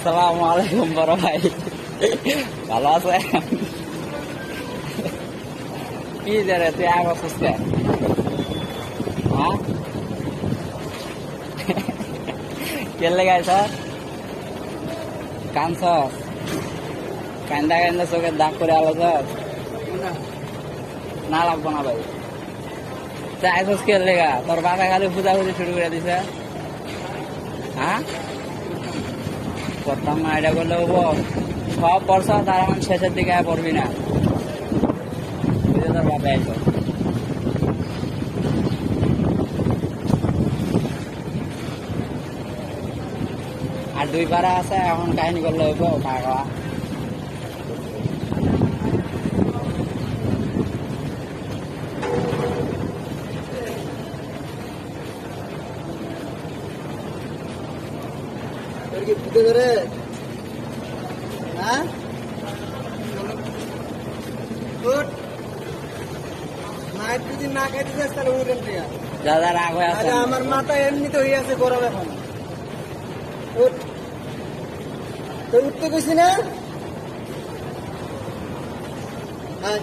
আসসালামু আলাইকুম বড় ভাই, ভালো আছে? কি জানে তুই আসছিস কে? হ্যাঁ, কে লেগাইছ? কানছস? কান্দা কান্দা চোখের দাগ করে আলোচস? না লাগবো না ভাই। তুই আইসস কে লেগা? তোর বাবা খালি পূজা পুজি শুরু করে দিছে। হ্যাঁ, করতাম না, এটা করলে হবো? সব পড়ছ, তার মানে শেষের দিকে আর পড়বি না। বুঝে তোর বাবা আইস। আর 2 পারা আছে, এখন কাহিনী করলে হইব পাগলা। হ্যাঁ, মায়ের যদি না খাইতে যাস তাহলে উঠেন টিয়া। দাদা রাগ হয়ে আছে। আমার মাথা এমনিতে হয়ে আছে গরম এখন। উঠ, তো উঠতে গেছি না? হ্যাঁ।